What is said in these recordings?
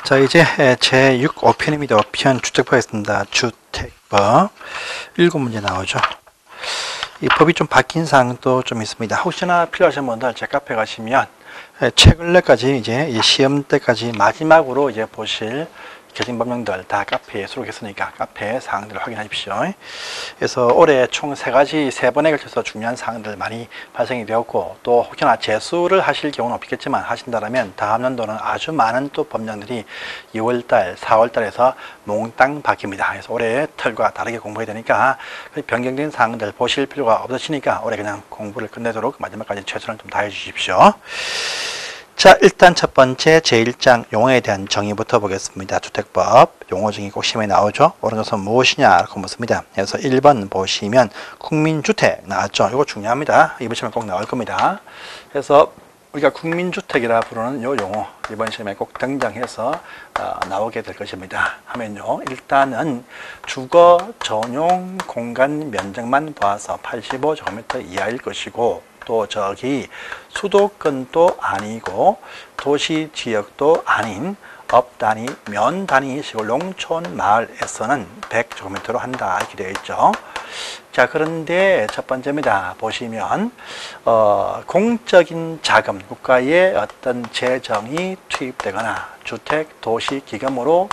자, 이제 제6호편입니다. 5편 주택법 하겠습니다. 주택법 7문제 나오죠. 이 법이 좀 바뀐 사항도 좀 있습니다. 혹시나 필요하신 분들 제 카페 가시면 최근래까지 이제 시험 때까지 마지막으로 이제 보실 개정법령들 다 카페에 수록했으니까 카페 사항들을 확인하십시오. 그래서 올해 총 3번에 걸쳐서 중요한 사항들 많이 발생이 되었고, 또 혹여나 재수를 하실 경우는 없겠지만 하신다면 다음 연도는 아주 많은 또 법령들이 2월달, 4월달에서 몽땅 바뀝니다. 그래서 올해 틀과 다르게 공부해야 되니까 변경된 사항들 보실 필요가 없으시니까 올해 그냥 공부를 끝내도록 마지막까지 최선을 좀 다해 주십시오. 자, 일단 첫 번째 제1장 용어에 대한 정의부터 보겠습니다. 주택법 용어 정의 꼭 시험에 나오죠. 옳은 것은 무엇이냐라고 묻습니다. 그래서 1번 보시면 국민주택 나왔죠. 이거 중요합니다. 이번 시험에 꼭 나올 겁니다. 그래서 우리가 국민주택이라 부르는 요 용어 이번 시험에 꼭 등장해서 나오게 될 것입니다. 하면요, 일단은 주거 전용 공간 면적만 봐서 85제곱미터 이하일 것이고, 또 저기 수도권도 아니고 도시 지역도 아닌 업 단위, 면 단위 시골 농촌 마을에서는 100제곱미터로 한다 이렇게 되어 있죠. 자, 그런데 첫 번째입니다. 보시면 공적인 자금, 국가의 어떤 재정이 투입되거나 주택 도시 기금으로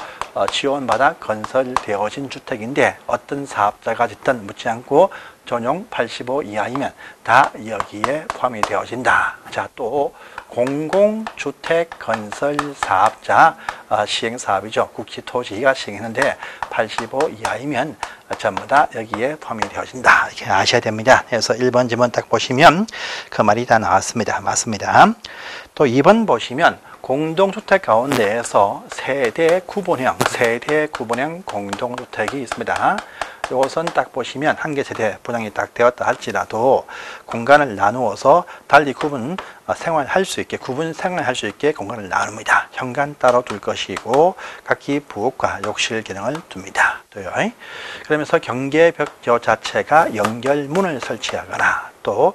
지원받아 건설되어진 주택인데 어떤 사업자가 짓든 묻지 않고 전용 85 이하이면 다 여기에 포함이 되어진다. 자, 또 공공주택 건설 사업자 시행사업이죠. 국지토지가 시행했는데 85 이하이면 전부 다 여기에 포함이 되어진다. 이렇게 아셔야 됩니다. 그래서 1번 지문 딱 보시면 그 말이 다 나왔습니다. 맞습니다. 또 2번 보시면 공동주택 가운데에서 세대 구분형 공동주택이 있습니다. 이것은 딱 보시면 한 개 세대 분양이 딱 되었다 할지라도 공간을 나누어서 달리 구분 생활할 수 있게 공간을 나눕니다. 현관 따로 둘 것이고 각기 부엌과 욕실 기능을 둡니다. 그러면서 경계벽조 자체가 연결문을 설치하거나 또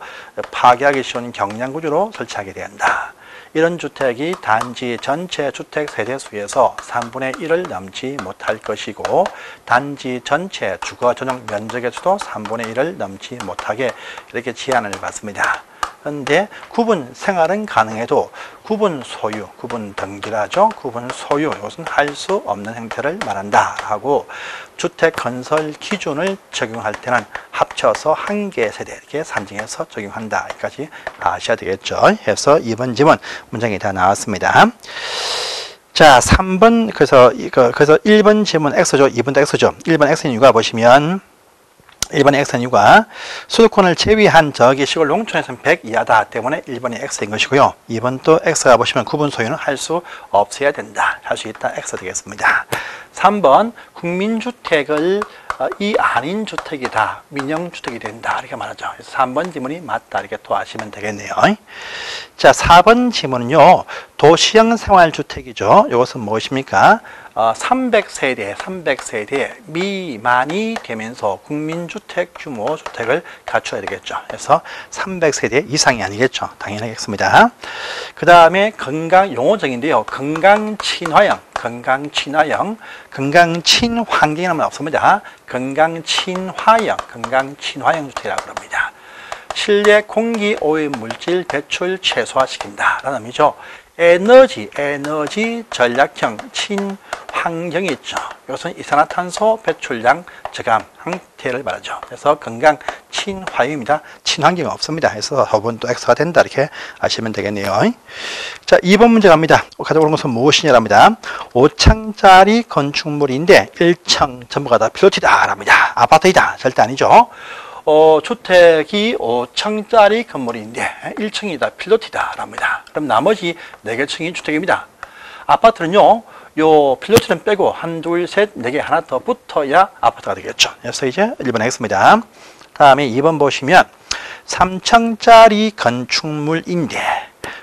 파괴하기 쉬운 경량구조로 설치하게 된다. 이런 주택이 단지 전체 주택 세대수에서 3분의 1을 넘지 못할 것이고, 단지 전체 주거 전용 면적에서도 3분의 1을 넘지 못하게 이렇게 제한을 받습니다. 그런데 구분 생활은 가능해도 구분 소유, 구분 등기라죠. 구분 소유, 이것은 할 수 없는 형태를 말한다 하고, 주택 건설 기준을 적용할 때는 합쳐서 한 개 세대 이렇게 산정해서 적용한다. 여기까지 아셔야 되겠죠. 해서 2번 지문 문장이 다 나왔습니다. 자, 3번 그래서 1번 지문 X죠. 2번도 X죠. 1번 X인 이유가 보시면 1번의 X는 이유가 수도권을 제외한 저기 시골 농촌에서는 100 이하다 때문에 1번이 X인 것이고요. 2번 또 X가 보시면 구분 소유는 할 수 없어야 된다. 할 수 있다. X 되겠습니다. 3번 국민주택을 이 아닌 주택이다. 민영주택이 된다. 이렇게 말하죠. 그래서 3번 지문이 맞다. 이렇게 또 아시면 되겠네요. 자, 4번 지문은요. 도시형 생활주택이죠. 이것은 무엇입니까? 300세대 미만이 되면서 국민주택 규모 주택을 갖춰야 되겠죠. 그래서 300세대 이상이 아니겠죠. 당연하겠습니다. 그 다음에 건강 용어적인데요. 건강친화형, 건강친환경은 없습니다. 건강친화형 주택이라고 합니다. 실내 공기 오염 물질 배출 최소화시킨다 라는 의미죠. 에너지 전략형 친환경이 있죠. 이것은 이산화탄소 배출량 저감 형태를 말하죠. 그래서 건강 친화형입니다. 친환경은 없습니다. 그래서 저번 또 X가 된다 이렇게 아시면 되겠네요. 자, 2번 문제 갑니다. 가장 옳은 것은 무엇이냐랍니다. 5층짜리 건축물인데 1층 전부가 다 필로티다 랍니다. 아파트이다. 절대 아니죠. 주택이 5층짜리 건물인데 1층이다 필로티다 랍니다. 그럼 나머지 4개 층이 주택입니다. 아파트는요, 요 필로티는 빼고 1, 2, 3, 4개 하나 더 붙어야 아파트가 되겠죠. 그래서 이제 1번 X입니다. 다음에 2번 보시면 3층짜리 건축물인데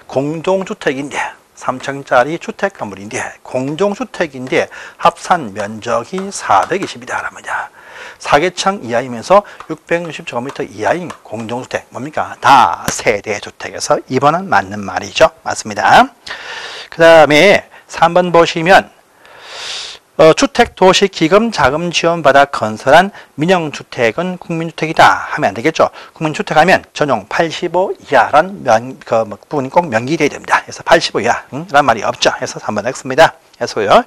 공동주택인데 3층짜리 주택 건물인데 공동주택인데 합산 면적이 420이다 랍니다. 4개층 이하이면서 660제곱미터 이하인 공동주택 뭡니까? 다 세대주택에서 2번은 맞는 말이죠. 맞습니다. 그 다음에 3번 보시면 주택도시기금 자금 지원받아 건설한 민영주택은 국민주택이다 하면 안 되겠죠. 국민주택 하면 전용 85 이하란 부분이 꼭 명기되어야 됩니다. 그래서 85 이하란 말이 없죠. 그래서 3번 X입니다. 해서요.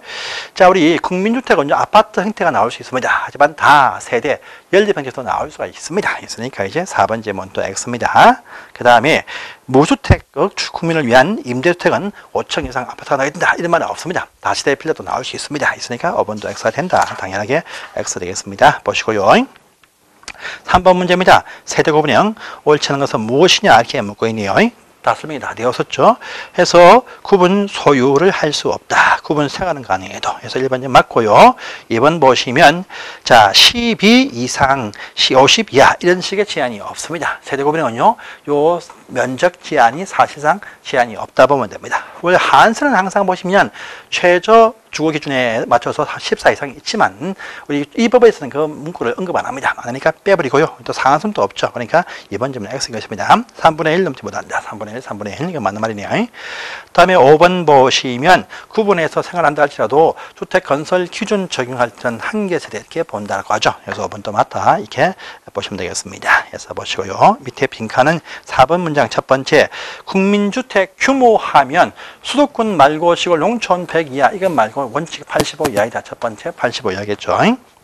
자, 우리 국민주택은 아파트 형태가 나올 수 있습니다. 하지만 다 세대, 연립형태도 나올 수가 있습니다. 있으니까 이제 4번 질문 또 X입니다. 그 다음에 무주택, 국민을 위한 임대주택은 5층 이상 아파트가 나야 된다. 이런 말은 없습니다. 다시대 필요도 나올 수 있습니다. 있으니까 5번도 X가 된다. 당연하게 X 되겠습니다. 보시고요. 3번 문제입니다. 세대 구분형 옳지 않은 것은 무엇이냐 이렇게 묻고 있네요. 다 설명이 다 되었었죠. 해서 구분 소유를 할 수 없다. 구분 생활은 가능해도. 그래서 1번이 맞고요. 2번 보시면 자 12 이상 50 이하 이런 식의 제한이 없습니다. 세대 구분은요. 요 면적 제한이 사실상 제한이 없다 보면 됩니다. 원래 한서는 항상 보시면 최저 주거 기준에 맞춰서 14 이상이 있지만 우리 이 법에서는 그 문구를 언급 안 합니다. 그러니까 빼버리고요. 또 상한선도 없죠. 그러니까 이번 질문은 X인 것입니다. 3분의 1 넘지 못한다. 3분의 1, 3분의 1 이거 맞는 말이네요. 다음에 5번 보시면 구분해서 생활한다 할지라도 주택 건설 기준 적용할 때는 한계 세대 이렇게 본다고 하죠. 그래서 5번도 맞다. 이렇게 보시면 되겠습니다. 그래서 보시고요. 밑에 빈칸은 4번 문장 첫 번째 국민주택 규모 하면 수도권 말고 시골 농촌 100 이하 이건 말고 원칙 85 이하이다. 첫 번째 85 이하겠죠.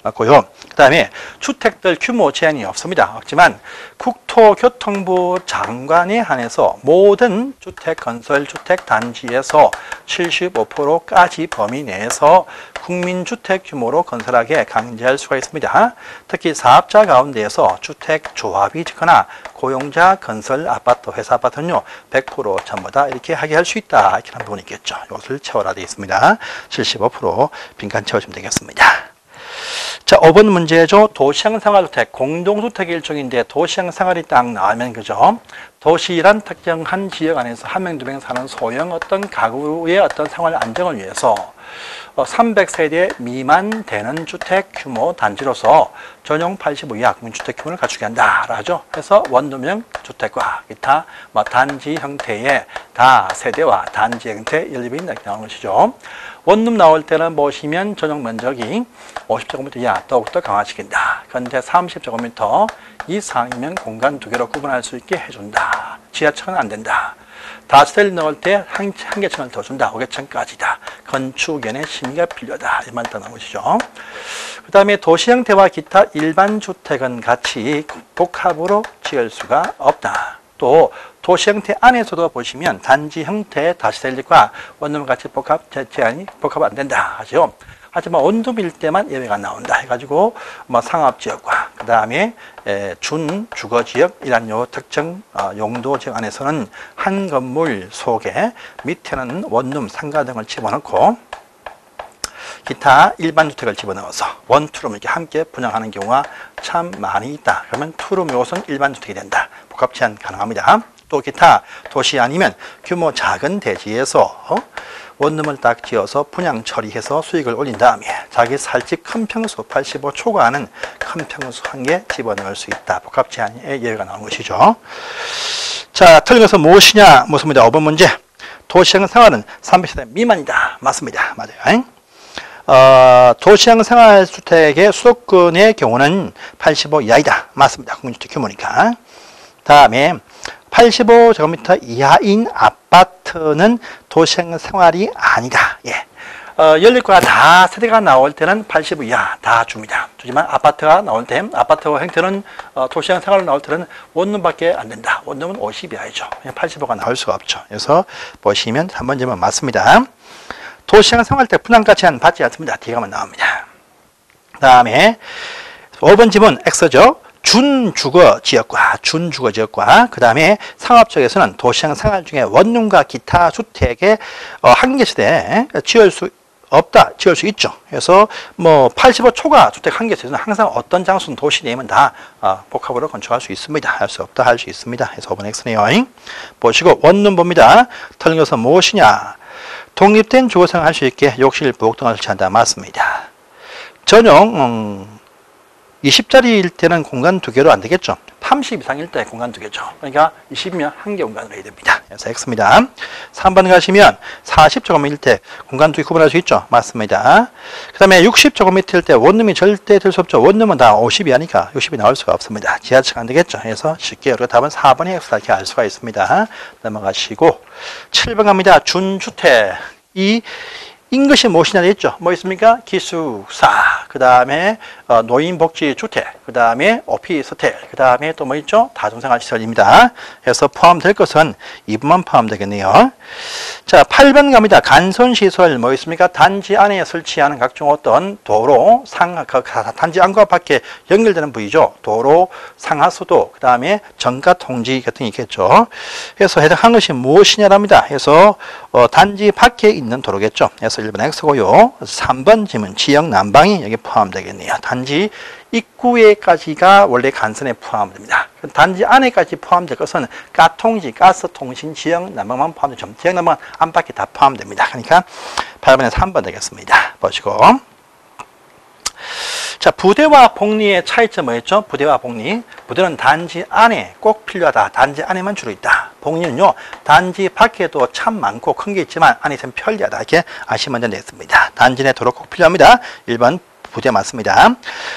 맞고요. 그 다음에 주택들 규모 제한이 없습니다. 없지만 국토교통부 장관에 한해서 모든 주택 건설 주택 단지에서 75%까지 범위 내에서 국민주택 규모로 건설하게 강제할 수가 있습니다. 특히 사업자 가운데에서 주택 조합이 짓거나 고용자 건설 아파트, 회사 아파트는요 100% 전부 다 이렇게 하게 할 수 있다. 이렇게 하는 부분이 있겠죠. 이것을 채워라 되어 있습니다. 75% 빈칸 채워주면 되겠습니다. 자, 5번 문제죠. 도시형 생활주택, 공동주택의 일종인데 도시형 생활이 딱 나오면 그죠? 도시란 특정한 지역 안에서 한 명, 두 명 사는 소형 어떤 가구의 어떤 생활 안정을 위해서 300세대 미만 되는 주택 규모 단지로서 전용 85 이하 국민주택 규모를 갖추게 한다라 하죠. 그래서 원룸형 주택과 기타 단지 형태의 다 세대와 단지 형태 연립이 나오는 것이죠. 원룸 나올 때는 보시면 전용 면적이 50제곱미터 이하 더욱더 강화시킨다. 그런데 30제곱미터 이상이면 공간 두 개로 구분할 수 있게 해준다. 지하층은 안 된다. 다세대를 넣을 때 한 개층을 더 준다. 5개층까지다. 건축연의 심의가 필요하다. 이 말 딱 나온 것이죠. 그 다음에 도시 형태와 기타 일반 주택은 같이 복합으로 지을 수가 없다. 또 도시 형태 안에서도 보시면 단지 형태의 다시셀과 원룸 같이 제한이 복합 안 된다 하죠. 하지만 원룸일 때만 예외가 나온다 해가지고 상업지역과 그 다음에 준주거지역이란 요 특정 용도지역 안에서는 한 건물 속에 밑에는 원룸, 상가 등을 집어넣고 기타 일반 주택을 집어넣어서 원, 투룸 이렇게 함께 분양하는 경우가 참 많이 있다. 그러면 투룸 요것은 일반 주택이 된다. 복합 제한 가능합니다. 또 기타 도시 아니면 규모 작은 대지에서 원룸을 딱 지어서 분양 처리해서 수익을 올린 다음에 자기 살집 큰 평수 85 초과하는 큰 평수 한 개 집어넣을 수 있다. 복합 제한의 예외가 나온 것이죠. 자, 틀린 것은 무엇이냐? 묻습니다. 5번 문제. 도시형 생활은 300세대 미만이다. 맞습니다. 맞아요. 도시형 생활주택의 수도권의 경우는 85 이하이다. 맞습니다. 국민주택 규모니까. 다음에 85제곱미터 이하인 아파트는 도시형 생활이 아니다. 예. 연립과 다 세대가 나올 때는 85 이하 다 줍니다. 주지만 아파트가 나올 때, 아파트 형태는 도시형 생활로 나올 때는 원룸밖에 안 된다. 원룸은 50 이하이죠. 85가 나올 수가 없죠. 그래서 보시면 3번 질문 맞습니다. 도시형 생활 때 분양가 제한 받지 않습니다. D가만 나옵니다. 그 다음에 5번 질문 X죠. 준주거 지역과 그 다음에 상업 쪽에서는 도시형 생활 중에 원룸과 기타 주택의 한 개 세대 지을 수 없다, 지을 수 있죠. 그래서 85 초과 주택 한 개 세대는 항상 어떤 장소는 도시 내면 다 복합으로 건축할 수 있습니다. 할 수 없다, 할 수 있습니다. 그래서 5번 X네요. 보시고 원룸 봅니다. 틀린 것은 무엇이냐? 독립된 주거생활 할 수 있게 욕실, 부엌 등을 설치한다. 맞습니다. 전용 20짜리일 때는 공간 두 개로 안 되겠죠. 30 이상일 때 공간 2개죠. 그러니까 20이면 1개 공간으로 해야 됩니다. 그래서 X입니다. 3번 가시면 40제곱미터일 때 공간 2개 구분할 수 있죠. 맞습니다. 그 다음에 60제곱미터일 때 원룸이 절대 될 수 없죠. 원룸은 다 50이 하니까 60이 나올 수가 없습니다. 지하철 안 되겠죠. 그래서 쉽게 우리가 답은 4번이 X다 이렇게 알 수가 있습니다. 넘어가시고 7번 갑니다. 준주택. 이 인것이 무엇이냐 되겠죠. 뭐 있습니까? 기숙사, 그 다음에 노인복지주택, 그 다음에 오피스텔, 그 다음에 또 뭐 있죠? 다중생활시설입니다. 그래서 포함될 것은 2번만 포함되겠네요. 자, 8번 갑니다. 간선시설 뭐 있습니까? 단지 안에 설치하는 각종 어떤 도로, 단지 안과 밖에 연결되는 부위죠. 도로, 상하수도, 그 다음에 정가통지 같은 게 있겠죠. 그래서 해당한 것이 무엇이냐랍니다. 그래서 단지 밖에 있는 도로겠죠. 그래서 1번 X고요. 3번 질문 지역 난방이 여기 포함되겠네요. 단지 입구에까지가 원래 간선에 포함됩니다. 단지 안에까지 포함될 것은 가통지, 가스통신, 지역 난방만 포함되죠. 지역 난방은 안팎에 다 포함됩니다. 그러니까 8번에 3번 되겠습니다. 보시고. 자, 부대와 복리의 차이점 뭐였죠? 부대와 복리. 부대는 단지 안에 꼭 필요하다. 단지 안에만 주로 있다. 복리는요, 단지 밖에도 참 많고 큰 게 있지만 안에 있으면 편리하다. 이렇게 아시면 되겠습니다. 단지 내 도로 꼭 필요합니다. 1번 부대 맞습니다.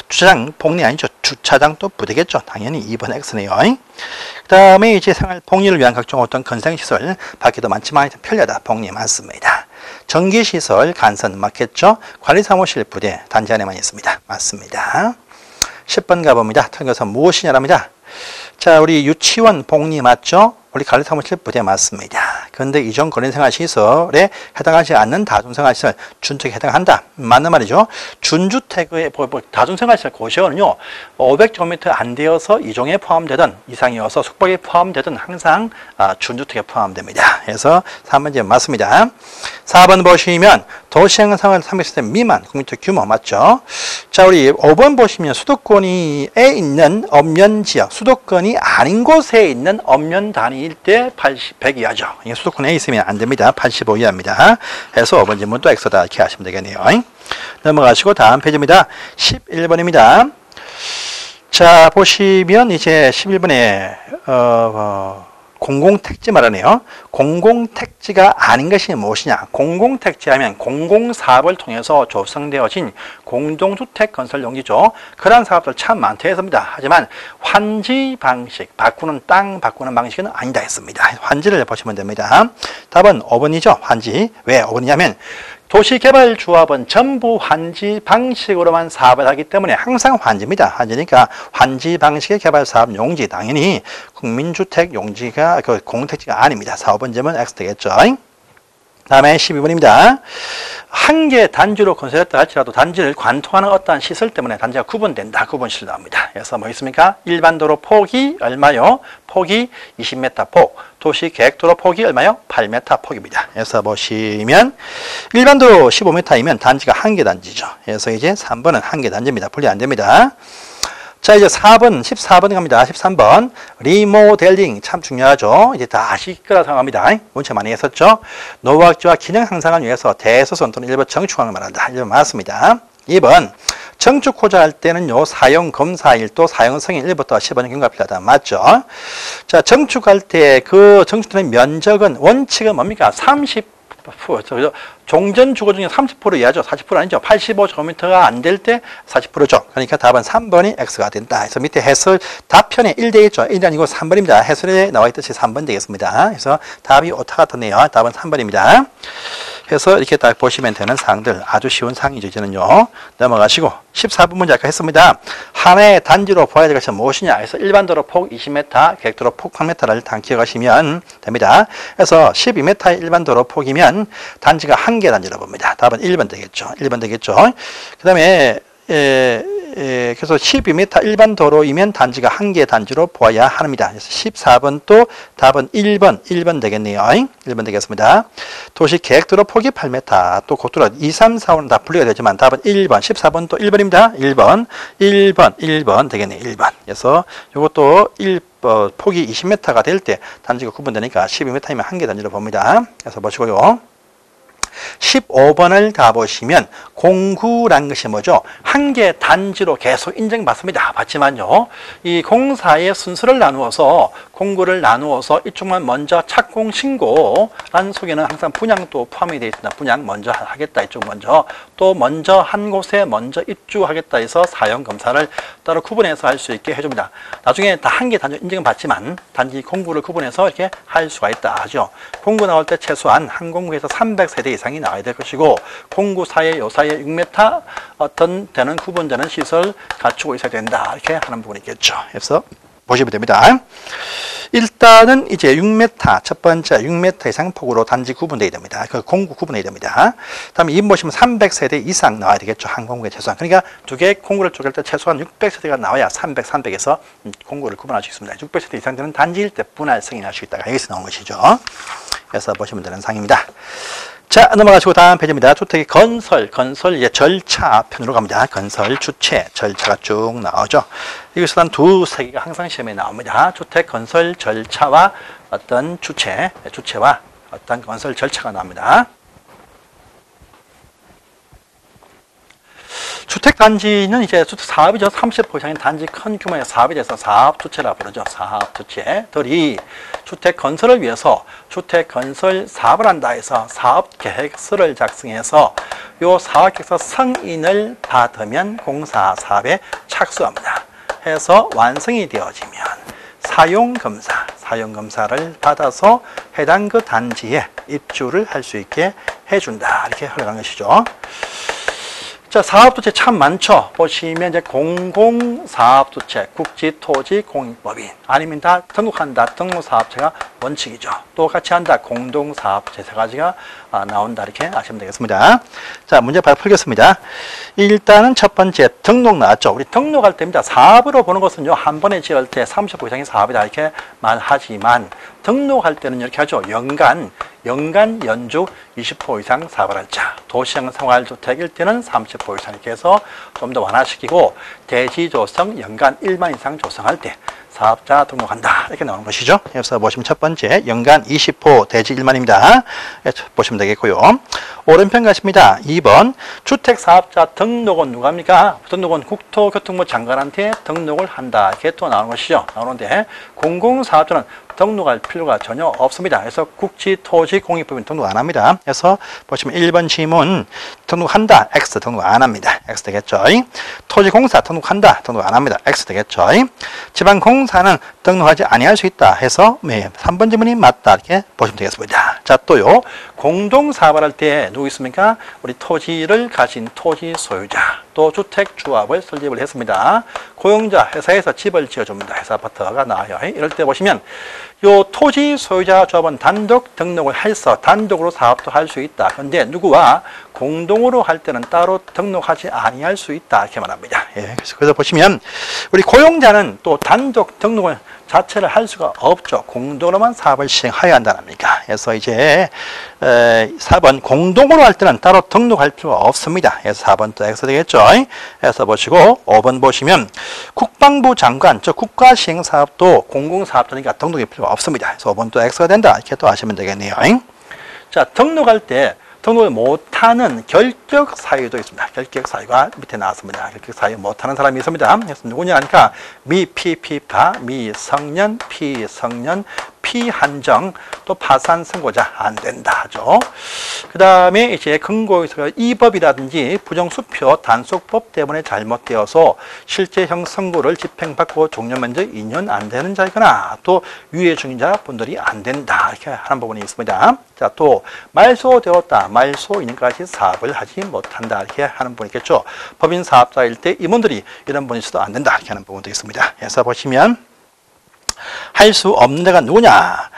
주차장 복리 아니죠. 주차장 또 부대겠죠. 당연히 2번 X네요. 그 다음에 이제 생활 복리를 위한 각종 어떤 건설시설 밖에도 많지만 편리하다. 복리 맞습니다. 전기시설 간선 맞겠죠? 관리사무실 부대 단지 안에만 있습니다. 맞습니다. 10번 가봅니다. 틀려서 무엇이냐랍니다. 자, 우리 유치원 복리 맞죠? 우리 관리사무실 부대 맞습니다. 그런데 이전 건설생활시설에 해당하지 않는 다중생활시설 준주택에 해당한다. 맞는 말이죠. 준주택의 다중생활시설 고시원은요 500제곱미터 안 되어서 이종에 포함되든 이상이어서 숙박에 포함되든 항상 준주택에 포함됩니다. 그래서 3번째 맞습니다. 4번 보시면 도시행상을 300세대 미만 국민주택 규모 맞죠? 자, 우리 5번 보시면 수도권에 있는 엄연지역, 수도권이 아닌 곳에 있는 엄연 단위일 때 100 이하죠. 이게 수도권에 있으면 안 됩니다. 85 이하입니다. 해서 5번 질문 또 X다 이렇게 하시면 되겠네요. 넘어가시고 다음 페이지입니다. 11번입니다. 자, 보시면 이제 11번에 공공택지 말하네요. 공공택지가 아닌 것이 무엇이냐? 공공택지 하면 공공사업을 통해서 조성되어진 공동주택 건설 용지죠. 그런 사업들 참 많다 했습니다. 하지만 환지 방식, 바꾸는 땅 바꾸는 방식은 아니다 했습니다. 환지를 보시면 됩니다. 답은 5번이죠. 환지. 왜 5번이냐면 도시개발조합은 전부 환지 방식으로만 사업을 하기 때문에 항상 환지입니다. 환지니까 환지 방식의 개발사업 용지, 당연히 국민주택 용지가 공공택지가 아닙니다. 4번 점은 X 되겠죠. 다음에 12번입니다. 한 개 단지로 건설했다 할지라도 단지를 관통하는 어떠한 시설 때문에 단지가 구분된다. 구분시설 나옵니다. 그래서 뭐 있습니까? 일반 도로 폭이 얼마요? 폭이 20m 폭. 도시 계획도로 폭이 얼마요? 8m 폭입니다. 그래서 보시면 일반 도로 15m이면 단지가 한 개 단지죠. 그래서 이제 3번은 한 개 단지입니다. 분리 안 됩니다. 자, 이제 4번, 14번 갑니다. 13번. 리모델링 참 중요하죠. 이제 다 아실 거라 생각합니다. 문제 많이 했었죠. 노후학지와 기능 향상을 위해서 대소선 또는 일부 정축항을 말한다. 1번 맞습니다. 2번. 정축호자 할 때는요, 사용 검사일 또 사용 승인 1부터 10번의 경과가 필요하다. 맞죠? 자, 정축할 때 그 정축되는 면적은 원칙은 뭡니까? 30%. 종전 주거 중에 30% 이하죠. 40% 아니죠. 85제곱미터가 안 될 때 40%죠. 그러니까 답은 3번이 X가 된다. 그래서 밑에 해설 답편에 1대 있죠. 1이 아니고 3번입니다. 해설에 나와 있듯이 3번 되겠습니다. 그래서 답이 오타가 떴네요. 답은 3번입니다. 그래서 이렇게 딱 보시면 되는 사항들 아주 쉬운 사항이죠. 이제는요. 넘어가시고 14번 문제 아까 했습니다. 하나의 단지로 보아야 될 것은 무엇이냐. 그래서 일반도로 폭 20m, 계획도로 폭 8m를 단 기억하시면 됩니다. 그래서 12m의 일반도로 폭이면 단지가 한 개 단지로 봅니다. 답은 1번 되겠죠. 1번 되겠죠. 그 다음에 그래서 12m 일반 도로이면 단지가 한 개 단지로 보아야 합니다. 그래서 14번 또 답은 1번 되겠네요. 1번 되겠습니다. 도시 계획도로 폭이 8m, 또 고도로 2, 3, 4, 5는 다 분리가 되지만 답은 1번, 14번 또 1번입니다. 1번 되겠네요. 1번. 그래서 이것도 폭이 20m가 될 때 단지가 구분되니까 12m이면 한 개 단지로 봅니다. 그래서 보시고요. 15번을 가보시면 공구란 것이 뭐죠? 한 개 단지로 계속 인정받습니다. 받지만요, 이 공사의 순서를 나누어서 공구를 나누어서 이쪽만 먼저 착공 신고라는 속에는 항상 분양도 포함이 되어 있습니다. 분양 먼저 하겠다, 이쪽 먼저. 또 먼저 한 곳에 먼저 입주하겠다 해서 사용 검사를 따로 구분해서 할 수 있게 해줍니다. 나중에 다 한 개 단지 인정은 받지만 단지 공구를 구분해서 이렇게 할 수가 있다 하죠. 공구 나올 때 최소한 한 공구에서 300세대 이상이 나와야 될 것이고, 공구 사이에 요 사이에 6m 어떤 되는 구분되는 시설 갖추고 있어야 된다, 이렇게 하는 부분이 있겠죠. 그래서 보시면 됩니다. 일단은 이제 6m, 첫 번째 6m 이상 폭으로 단지 구분되어야 됩니다. 그 공구 구분해야 됩니다. 다음에 이 보시면 300세대 이상 나와야 되겠죠. 한 공구에 최소한. 그러니까 두 개의 공구를 쪼갤 때 최소한 600세대가 나와야 300, 300에서 공구를 구분할 수 있습니다. 600세대 이상 되는 단지일 때 분할 승인할 수 있다가 여기서 나온 것이죠. 그래서 보시면 되는 상입니다. 자, 넘어가시고 다음 페이지입니다. 주택의 건설 이제 절차 편으로 갑니다. 건설 주체 절차가 쭉 나오죠. 여기서 한 두세 개가 항상 시험에 나옵니다. 주택 건설 절차와 어떤 주체와 어떤 건설 절차가 나옵니다. 주택단지는 이제 주택 사업이죠. 30% 이상인 단지 큰 규모의 사업에 대해서 사업주체라 부르죠. 사업주체들이 주택 건설을 위해서 주택 건설 사업을 한다 해서 사업계획서를 작성해서 요 사업계획서 승인을 받으면 공사 사업에 착수합니다. 해서 완성이 되어지면 사용검사를 받아서 해당 그 단지에 입주를 할 수 있게 해준다, 이렇게 흘러간 것이죠. 자, 사업주체 참 많죠. 보시면 이제 공공사업주체, 국지토지공익법인, 아니면 다 등록한다, 등록사업체가 원칙이죠. 또 같이 한다, 공동사업체, 세 가지가 나온다, 이렇게 아시면 되겠습니다. 자, 문제 바로 풀겠습니다. 일단은 첫 번째 등록 나왔죠. 우리 등록할 때입니다. 사업으로 보는 것은요, 한 번에 지을 때 30% 이상의 사업이다, 이렇게 말하지만 등록할 때는 이렇게 하죠. 연간 연주 20% 이상 사업을 할 자, 도시형 생활주택일 때는 30% 이상 이렇게 해서 좀 더 완화시키고, 대지 조성 연간 1만 이상 조성할 때 사업자 등록한다, 이렇게 나오는 것이죠. 그래서 보시면 첫 번째 연간 20% 대지 1만입니다. 보시면 되겠고요. 오른편 가십니다. 2번 주택사업자 등록은 누가 합니까? 등록은 국토교통부 장관한테 등록을 한다, 이렇게 또 나오는 것이죠. 나오는데 공공사업자는 등록할 필요가 전혀 없습니다. 그래서 국지토지공익법인 등록 안 합니다. 그래서 보시면 1번 지문 등록한다, X 등록 안 합니다. X 되겠죠. 토지공사 등록한다, 등록 안 합니다. X 되겠죠. 지방공사는 등록하지 아니할 수 있다 해서 3번 지문이 맞다, 이렇게 보시면 되겠습니다. 자, 또요, 공동사업을 할 때 누구 있습니까? 우리 토지를 가진 토지 소유자, 또 주택조합을 설립을 했습니다. 고용자, 회사에서 집을 지어줍니다. 회사 아파트가 나와요. 이럴 때 보시면 요 토지 소유자 조합은 단독 등록을 해서 단독으로 사업도 할 수 있다. 그런데 누구와 공동으로 할 때는 따로 등록하지 아니할 수 있다, 이렇게 말합니다. 예, 그래서 보시면 우리 고용자는 또 단독 등록을 자체를 할 수가 없죠. 공동으로만 사업을 시행하여야 한다는 겁니까? 그래서 이제 4번 공동으로 할 때는 따로 등록할 필요가 없습니다. 그래서 4번 또 X 되겠죠. 그래서 보시고 5번 보시면 국방부 장관, 저 국가시행사업도 공공사업자니까 등록이 필요가 없습니다. 그래서 5번 또 X가 된다, 이렇게 또 하시면 되겠네요. 자, 등록할 때 등록을 못하는 결격 사유도 있습니다. 결격 사유가 밑에 나왔습니다. 결격 사유 못하는 사람이 있습니다. 그래서 누구냐 하니까 미피피파, 미성년, 피성년, 피한정, 또 파산 선고자 안 된다 하죠. 그 다음에 이제 근거에서 이법이라든지 부정수표 단속법 때문에 잘못되어서 실제형 선고를 집행받고 종료면제 2년 안 되는 자이거나 또 유예 중인 자분들이 안 된다, 이렇게 하는 부분이 있습니다. 자, 또 말소되었다, 말소 2년까지 사업을 하지 못한다, 이렇게 하는 분이 있겠죠. 법인 사업자일 때 임원들이 이런 분이 있어도 안 된다, 이렇게 하는 부분도 있습니다. 그래서 보시면 할 수 없는 데가 누구냐?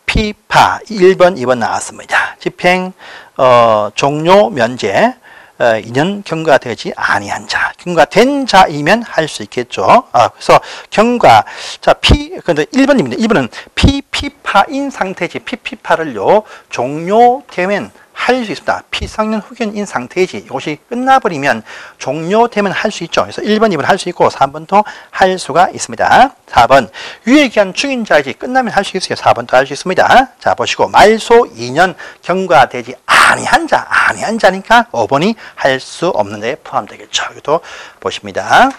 피파 1번, 2번 나왔습니다. 집행 종료 면제 2년 경과되지 아니한 자, 경과된 자이면 할 수 있겠죠. 그래서 경과, 자, 근데 1번입니다. 2번은 피파인 상태지, 피파를요 종료되면 할 수 있습니다. 피상년 후견인 상태이지 이것이 끝나버리면 종료되면 할 수 있죠. 그래서 1번, 2번 할 수 있고 3번도 할 수가 있습니다. 4번 유예기한 중인 자이지 끝나면 할 수 있어요. 4번도 할 수 있습니다. 자, 보시고 말소 2년 경과되지 아니한 자니까 5번이 할 수 없는 데에 포함되겠죠. 이것도 보십니다.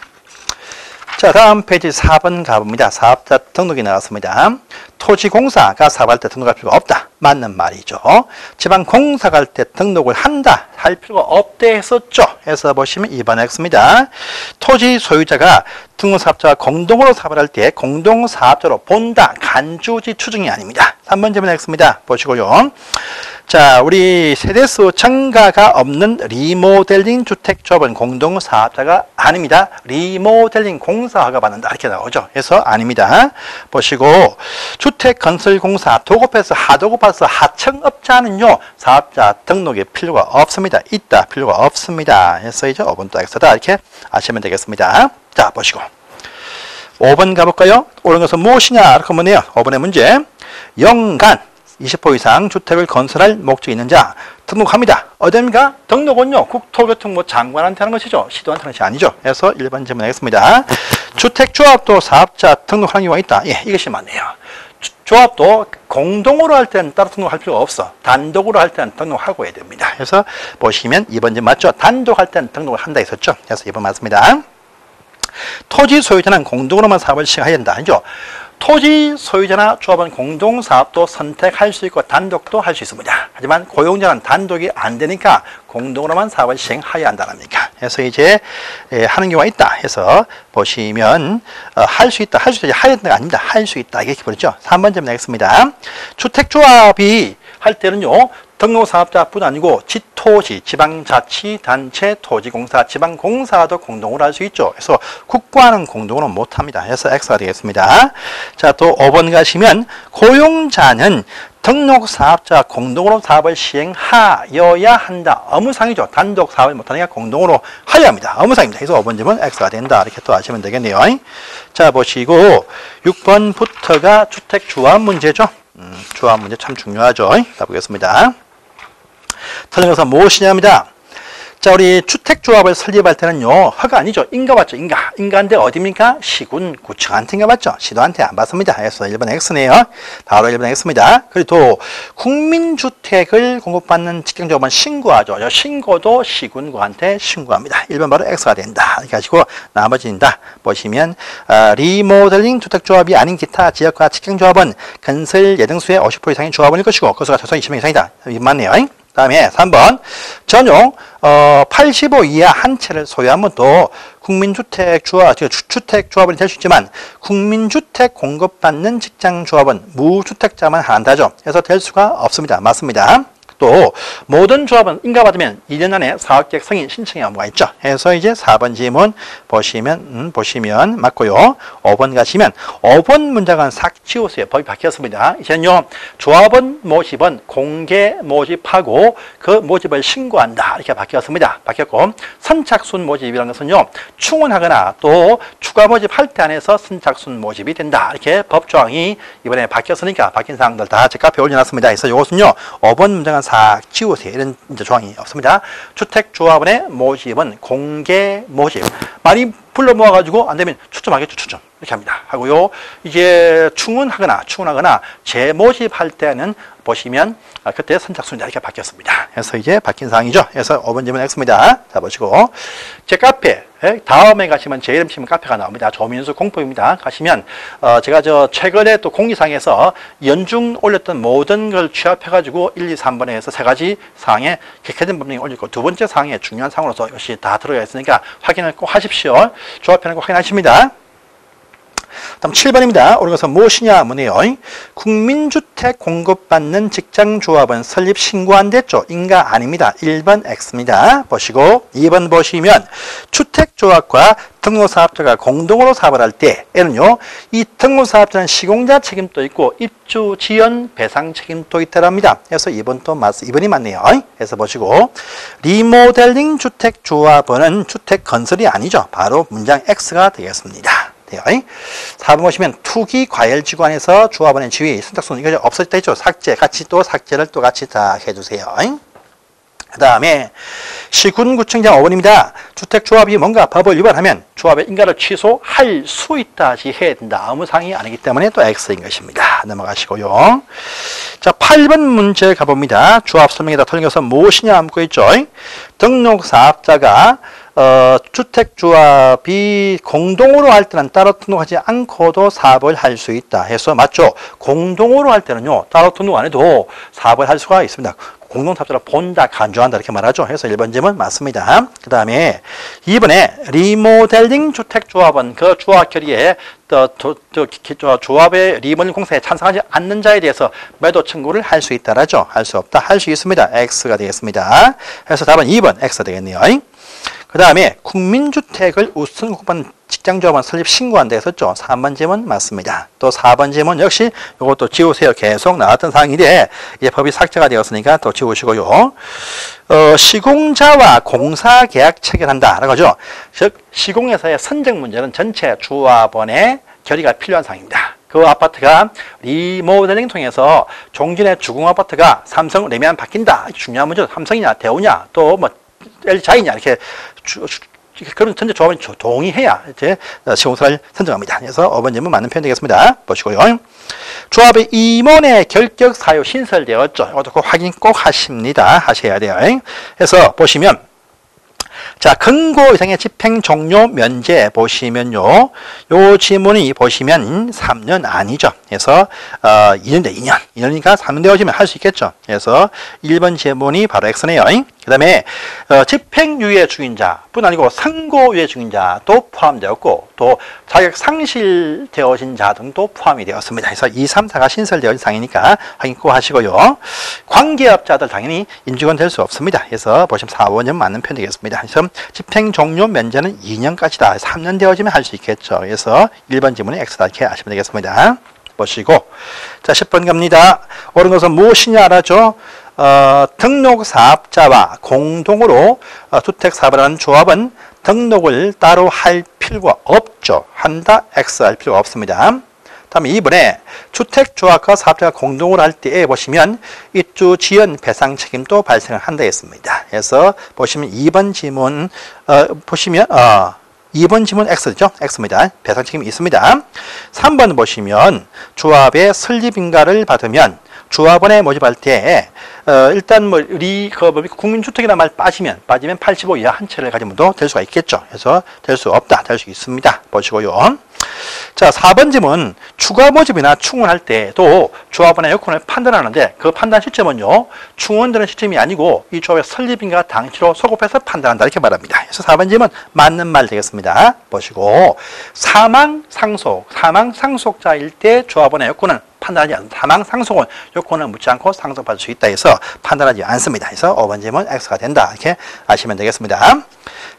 자, 다음 페이지 4번 가봅니다. 사업자 등록이 나왔습니다. 토지공사가 사업할 때 등록할 필요가 없다. 맞는 말이죠. 지방공사 갈 때 등록을 한다. 할 필요가 없대 했었죠. 해서 보시면 2번 X입니다. 토지 소유자가 등록사업자와 공동으로 사업을 할 때 공동사업자로 본다. 간주지 추정이 아닙니다. 3번 질문 X입니다. 보시고요. 자, 우리 세대수 증가가 없는 리모델링 주택조합은 공동사업자가 아닙니다. 리모델링 공사허가 받는다. 이렇게 나오죠. 그래서 아닙니다. 보시고 주택건설공사 도급해서 하도급해서 하청업자는요. 사업자 등록에 필요가 없습니다. 있다. 필요가 없습니다. 그래서 이제 5번 또 X다. 이렇게 아시면 되겠습니다. 자, 보시고 5번 가볼까요? 옳은 것은 무엇이냐? 이렇게 보면요. 5번의 문제. 연간 20호 이상 주택을 건설할 목적이 있는 자 등록합니다. 어디입니까? 등록은요. 국토교통부 장관한테 하는 것이죠. 시도한테 하는 것이 아니죠. 그래서 1번 질문 하겠습니다. 주택조합도 사업자 등록하는 경우가 있다. 예, 이것이 맞네요. 조합도 공동으로 할 때는 따로 등록할 필요가 없어. 단독으로 할 때는 등록하고 해야 됩니다. 그래서 보시면 2번 질문 맞죠? 단독할 때는 등록을 한다 했었죠. 그래서 2번 맞습니다. 토지 소유자는 공동으로만 사업을 시행해야 된다. 아니죠? 토지 소유자나 조합은 공동사업도 선택할 수 있고 단독도 할 수 있습니다. 하지만 고용자는 단독이 안 되니까 공동으로만 사업을 시행해야 한다랍니까? 그래서 이제 하는 경우가 있다 해서 보시면 할 수 있다, 할 수 있다, 해야 된다가 아닙니다. 할 수 있다 이렇게 버렸죠. 3번 질문 하겠습니다. 주택조합이 할 때는요. 등록사업자뿐 아니고 지토지, 지방자치단체, 토지공사, 지방공사도 공동으로 할 수 있죠. 그래서 국가는 공동으로 못합니다. 그래서 X가 되겠습니다. 자, 또 5번 가시면 고용자는 등록사업자 공동으로 사업을 시행하여야 한다. 의무상이죠. 단독 사업을 못하니까 공동으로 하여야 합니다. 의무상입니다. 그래서 5번 질문 X가 된다. 이렇게 또 아시면 되겠네요. 자, 보시고 6번부터가 주택조합 문제죠. 조합 문제 참 중요하죠. 가보겠습니다. 틀린 것은 무엇이냐입니다. 자, 우리 주택조합을 설립할 때는요, 허가 아니죠. 인가 받죠. 인가인데 어디입니까? 시군, 구청한테 인가 받죠. 시도한테 안 받습니다. 그래서 1번 X네요. 바로 1번 X입니다. 그리고 또 국민주택을 공급받는 직경조합은 신고하죠. 신고도 시군구한테 신고합니다. 1번 바로 X가 된다. 이렇게 하시고 나머지는 다 보시면 리모델링 주택조합이 아닌 기타 지역과 직경조합은 건설 예등수의 50% 이상의 조합일 것이고 거수가 최소 20명 이상이다. 이거 맞네요. 다음에 3번 전용 85 이하 한 채를 소유하면 또 주택조합이 될 수 있지만 국민주택 공급받는 직장조합은 무주택자만 한다죠. 그래서 될 수가 없습니다. 맞습니다. 또 모든 조합은 인가받으면 2년 안에 사업계획 승인 신청의 의무가 있죠. 그래서 이제 4번 질문 보시면 맞고요. 5번 가시면 5번 문장은 싹 지우세요. 법이 바뀌었습니다. 이제는요. 조합원 모집은 공개 모집하고 그 모집을 신고한다. 이렇게 바뀌었습니다. 바뀌었고 선착순 모집이라는 것은요. 충원하거나 또 추가 모집할 때 안에서 선착순 모집이 된다. 이렇게 법조항이 이번에 바뀌었으니까 바뀐 사항들 다 제 카페에 올려놨습니다. 그래서 이것은요. 5번 문장은 싹 지우세요. 이런 이제 조항이 없습니다. 주택조합원의 모집은 공개 모집. 많이 불러 모아가지고 안 되면 추첨하겠죠. 추첨. 이렇게 합니다. 하고요. 이제 충원하거나 재모집할 때는 보시면 그때 선착순이다 이렇게 바뀌었습니다. 그래서 이제 바뀐 사항이죠. 그래서 5번 질문 X입니다. 자, 보시고 제 카페 다음에 가시면 제 이름 치면 카페가 나옵니다. 조민수 공법입니다. 가시면 제가 최근에 또 공지사항에서 연중 올렸던 모든 걸 취합해가지고 1, 2, 3번에 해서 세 가지 사항에 개편된 법령이 올리고 두 번째 사항에 중요한 사항으로서 이것이 다 들어가 있으니까 확인을 꼭 하십시오. 조합편을 꼭 확인하십니다. 다음 7번입니다. 옳은 것은 무엇이냐 문의요. 국민주택 공급받는 직장조합은 설립 신고 안 됐죠? 인가 아닙니다. 1번 X입니다. 보시고 2번 보시면 주택조합과 등록사업자가 공동으로 사업을 할 때에는요. 이 등록사업자는 시공자 책임도 있고 입주 지연 배상 책임도 있다랍니다. 그래서 2번이 맞네요. 그래서 보시고 리모델링 주택조합은 주택 건설이 아니죠. 바로 문장 X가 되겠습니다. 4번 보시면 투기 과열지구안에서 조합원의 지위 선착순 이거 없어졌다 했죠. 삭제를 또 같이 다 해주세요. 그 다음에 시군구청장 5번입니다. 주택조합이 뭔가 법을 위반하면 조합의 인가를 취소할 수 있다지 해야 된다. 의무사항이 아니기 때문에 또 X인 것입니다. 넘어가시고요. 자, 8번 문제 가봅니다. 조합 설명에다 틀린 것은 무엇이냐 묻고 있죠. 등록 사업자가 주택조합이 공동으로 할 때는 따로 등록하지 않고도 사업을 할 수 있다 해서 맞죠? 공동으로 할 때는요, 따로 등록 안 해도 사업을 할 수가 있습니다. 공동사업자를 본다, 간주한다 이렇게 말하죠. 그래서 1번 질문 맞습니다. 그 다음에 2번에 리모델링 주택조합은 그 조합 결의에 조합의 리모델링 공사에 찬성하지 않는 자에 대해서 매도 청구를 할 수 있다라죠. 할 수 없다, 할 수 있습니다. X가 되겠습니다. 그래서 답은 2번 X가 되겠네요. 그 다음에 국민주택을 우선 공급한 직장조합은 설립 신고한다 했었죠. 3번 질문 맞습니다. 또 4번 질문 역시 이것도 지우세요. 계속 나왔던 사항인데 이제 법이 삭제가 되었으니까 또 지우시고요. 시공자와 공사계약 체결한다 라고 하죠. 즉 시공회사의 선정 문제는 전체 조합원의 결의가 필요한 사항입니다. 그 아파트가 리모델링 통해서 종전의 주공 아파트가 삼성 레미안 바뀐다. 중요한 문제죠. 삼성이냐 대우냐 또 뭐 LG이냐 이렇게 그런 전체 조합원이 동의해야 이제 시공사를 선정합니다. 그래서 5번 질문 맞는 표현 되겠습니다. 보시고요. 조합의 임원의 결격 사유 신설되었죠. 이것도 꼭 확인 꼭 하셔야 돼요. 그래서 보시면 자, 근고 이상의 집행 종료 면제 보시면요. 요 지문이 보시면 3년 아니죠. 그래서 2년 돼 2년이니까 3년 되어지면 할 수 있겠죠. 그래서 1번 지문이 바로 X네요. 그 다음에 집행유예 중인자뿐 아니고 상고유예 중인자도 포함되었고 또 자격 상실되어진 자 등도 포함이 되었습니다. 그래서 2, 3, 4가 신설되어진 상이니까 확인 꼭 하시고요. 관계업자들 당연히 인주권 될 수 없습니다. 그래서 보시면 4, 5년 맞는 표현 되겠습니다. 그래서 집행 종료 면제는 2년까지다. 3년 되어지면 할 수 있겠죠. 그래서 1번 지문에 X다 이렇게 아시면 되겠습니다. 보시고 자 10번 갑니다. 옳은 것은 무엇이냐 알아죠? 등록사업자와 공동으로 주택사업을 하는 조합은 등록을 따로 할 필요가 없죠. 한다, X 할 필요가 없습니다. 다음에 2번에 주택조합과 사업자가 공동으로 할 때에 보시면 입주 지연 배상 책임도 발생을 한다 했습니다. 그래서 보시면 2번 지문 보시면 2번 지문 X죠. X입니다. 배상 책임이 있습니다. 3번 보시면 조합의 설립인가를 받으면 조합원에 모집할 때 일단 뭐 국민주택이라는 말 빠지면 85 이하 한 채를 가지면도 될 수가 있겠죠. 그래서 될 수 없다, 될 수 있습니다. 보시고요. 자, 4번 질문 추가 모집이나 충원할 때도 조합원의 여건을 판단하는데 그 판단 시점은요. 충원되는 시점이 아니고 이 조합의 설립인가 당시로 소급해서 판단한다 이렇게 말합니다. 그래서 4번 질문 맞는 말 되겠습니다. 보시고 사망 상속자일 때 조합원의 여건은 판단하지 않습니다. 사망 상속은 요건을 묻지 않고 상속받을 수 있다 해서 판단하지 않습니다. 그래서 5번 질문 X가 된다 이렇게 아시면 되겠습니다.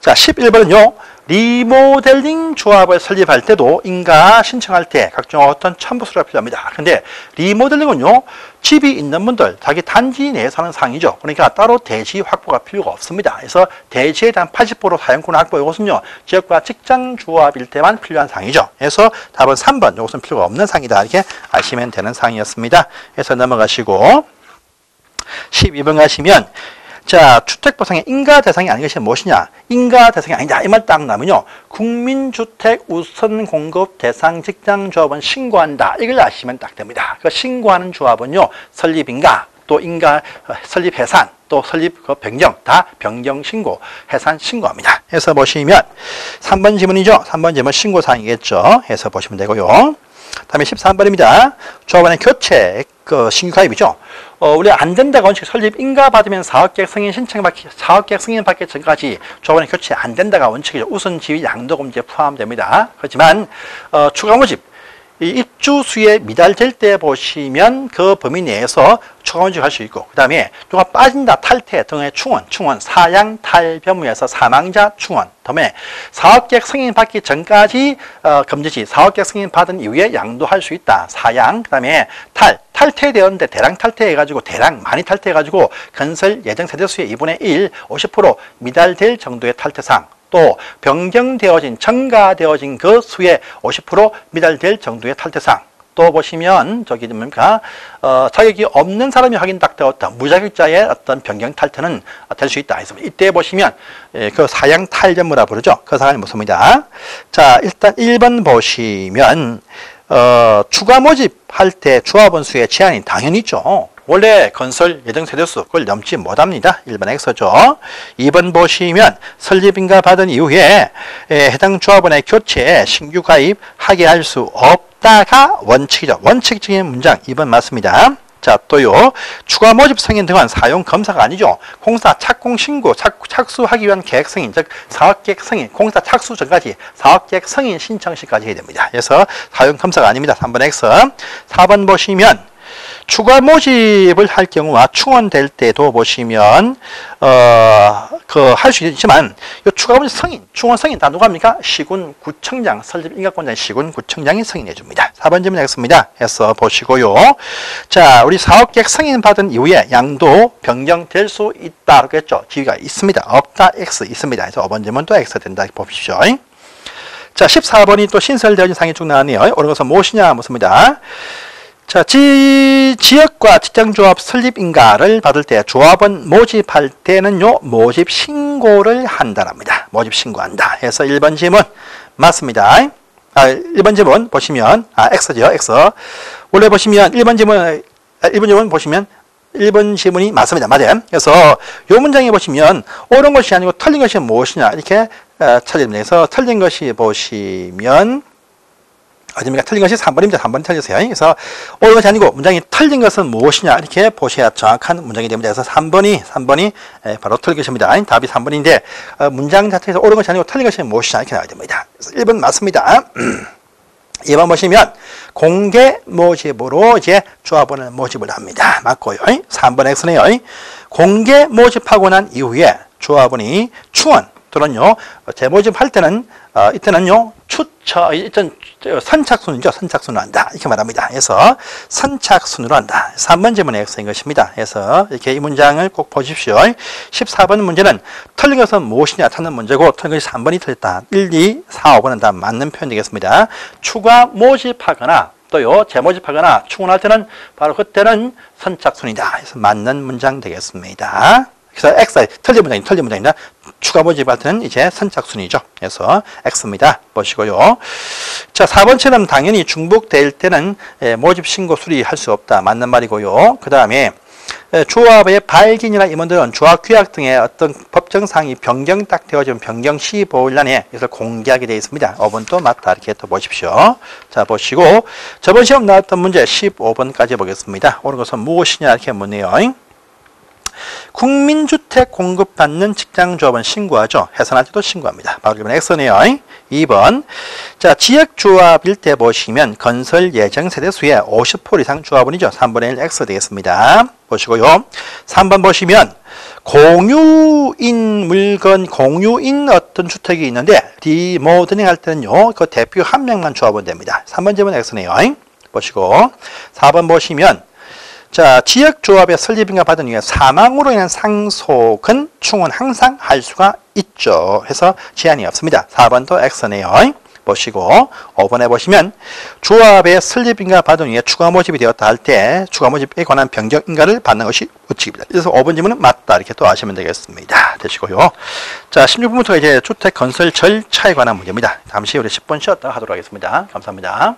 자, 11번은요. 리모델링 조합을 설립할 때도 인가 신청할 때 각종 어떤 첨부서류가 필요합니다. 그런데 리모델링은요. 집이 있는 분들 자기 단지 내에 사는 사항이죠. 그러니까 따로 대지 확보가 필요가 없습니다. 그래서 대지에 대한 80% 사용권 확보 이것은요. 지역과 직장 조합일 때만 필요한 사항이죠. 그래서 답은 3번 이것은 필요가 없는 사항이다 이렇게 아시면 되는 사항이었습니다. 그래서 넘어가시고 12번 가시면 자, 주택보상의 인가 대상이 아닌 것이 무엇이냐? 인가 대상이 아니다. 이 말 딱 나면요. 국민주택 우선 공급 대상 직장조합은 신고한다. 이걸 아시면 딱 됩니다. 그 신고하는 조합은요. 설립인가, 또 인가, 설립 해산, 또 설립 변경, 다 변경 신고, 해산 신고합니다. 해서 보시면 3번 지문이죠. 3번 지문 신고사항이겠죠. 해서 보시면 되고요. 다음에 13번입니다. 조합원의 교체, 신규 가입이죠. 우리 안 된다가 원칙 설립 인가 받으면 사업계획 승인 신청받기, 사업계획 승인 받기 전까지 조합원의 교체 안 된다가 원칙이죠. 우선 지위 양도금지에 포함됩니다. 그렇지만, 추가 모집, 이 입주 수에 미달될 때 보시면 그 범위 내에서 추가 모집을 할 수 있고, 그 다음에 누가 빠진다, 탈퇴 등의 충원, 사양, 탈변무에서 사망자 충원, 다음에 사업계획 승인 받기 전까지 금지시, 사업계획 승인 받은 이후에 양도할 수 있다, 사양, 그 다음에 탈퇴되었는데 대량 탈퇴해가지고 많이 탈퇴해가지고 건설 예정 세대수의 2분의 1, 50% 미달될 정도의 탈퇴상, 또 변경되어진 증가되어진 그 수의 50% 미달될 정도의 탈퇴상. 또 보시면 저기 뭡니까 자격이 없는 사람이 확인 딱 되었다. 무자격자의 어떤 변경 탈퇴는 될 수 있다. 이때 보시면 그 사양 탈전무라 부르죠. 그 사항이 묻습니다. 자, 일단 1번 보시면 추가 모집할 때 조합원 수의 제한이 당연히 있죠. 원래 건설 예정 세대수 그걸 넘지 못합니다. 1번 X죠. 2번 보시면 설립인가 받은 이후에 해당 조합원의 교체에 신규 가입하게 할 수 없다가 원칙이죠. 원칙적인 문장 2번 맞습니다. 자, 또요. 추가 모집 승인 등은 사용 검사가 아니죠. 공사 착공 신고, 착수하기 위한 계획 승인, 즉 사업 계획 승인, 공사 착수 전까지 사업 계획 승인 신청 시까지 해야 됩니다. 그래서 사용 검사가 아닙니다. 3번 X. 4번 보시면 추가 모집을 할 경우와 충원될 때도 보시면 할 수 있지만 이 추가 모집 승인, 충원 승인 다 누가 합니까? 시군구청장, 설립인가권자인 시군구청장이 승인해 줍니다. 4번 질문 X입니다. 해서 보시고요. 자, 우리 사업계획 승인 받은 이후에 양도 변경될 수 있다 그랬죠. 지위가 있습니다. 없다 X 있습니다. 그래서 5번 질문 또 X 된다 보십시오. 자, 14번이 또 신설되어진 상이 쭉 나왔네요. 옳은 것은 무엇이냐 묻습니다. 자, 지역과 직장조합 설립인가를 받을 때 조합원 모집할 때는요, 모집 신고를 한다랍니다. 모집 신고한다. 해서 1번 질문 맞습니다. 1번 질문 보시면, X죠, X. 원래 보시면 1번 질문 보시면 1번 질문이 맞습니다. 맞아요. 그래서 이 문장에 보시면 옳은 것이 아니고 틀린 것이 무엇이냐 이렇게 찾아집니다. 그래서 틀린 것이 보시면 어딥니까? 틀린 것이 3번입니다. 3번 틀렸어요. 그래서 옳은 것이 아니고 문장이 틀린 것은 무엇이냐 이렇게 보셔야 정확한 문장이 됩니다. 그래서 3번이 바로 틀린 것입니다. 답이 3번인데 문장 자체에서 옳은 것이 아니고 틀린 것이 무엇이냐 이렇게 나와야 됩니다. 그래서 1번 맞습니다. 2번 보시면 공개 모집으로 이제 조합원을 모집을 합니다. 맞고요. 3번 X네요. 공개 모집하고 난 이후에 조합원이 충원 또는요 재모집할 때는 이때는요 일단 선착순이죠. 선착순으로 한다. 이렇게 말합니다. 그래서 선착순으로 한다. 3번 질문의 X인 것입니다. 그래서 이렇게 이 문장을 꼭 보십시오. 14번 문제는 틀린 것은 무엇이냐 찾는 문제고 틀린 것이 3번이 틀렸다. 1, 2, 4, 5번은 다 맞는 표현 되겠습니다. 추가 모집하거나 또요 재모집하거나 충원할 때는 바로 그때는 선착순이다. 그래서 맞는 문장 되겠습니다. 그래서 X, 틀린 문장입니다. 추가 모집할 때는 이제 선착순이죠. 그래서 X입니다. 보시고요. 자, 4번처럼 당연히 중복될 때는 모집 신고 수리할 수 없다. 맞는 말이고요. 그 다음에 조합의 발기인이나 임원들은 조합 규약 등의 어떤 법정사항이 변경 딱 되어지면 변경 시 보일 안에 이것을 공개하게 되어 있습니다. 5번도 맞다. 이렇게 또 보십시오. 자, 보시고 저번 시험 나왔던 문제 15번까지 보겠습니다. 옳은 것은 무엇이냐 이렇게 묻네요. 국민주택 공급받는 직장조합은 신고하죠. 해산할 때도 신고합니다. 바로 1번 X네요. 2번. 자, 지역조합일 때 보시면 건설 예정 세대수의 50% 이상 조합원이죠. 3분의 1 X 되겠습니다. 보시고요. 3번 보시면 공유인 물건, 공유인 어떤 주택이 있는데 리모델링 할 때는요. 그 대표 한 명만 조합원 됩니다. 3번 질문 X네요. 보시고 4번 보시면 자, 지역조합의 설립인가 받은 이후에 사망으로 인한 상속은 충원 항상 할 수가 있죠. 해서 제한이 없습니다. 4번도 X네요. 보시고 5번에 보시면 조합의 설립인가 받은 이후에 추가 모집이 되었다 할 때 추가 모집에 관한 변경인가를 받는 것이 원칙입니다. 그래서 5번 질문은 맞다. 이렇게 또 아시면 되겠습니다. 되시고요. 자, 16번부터 이제 주택 건설 절차에 관한 문제입니다. 잠시 우리 10분 쉬었다 하도록 하겠습니다. 감사합니다.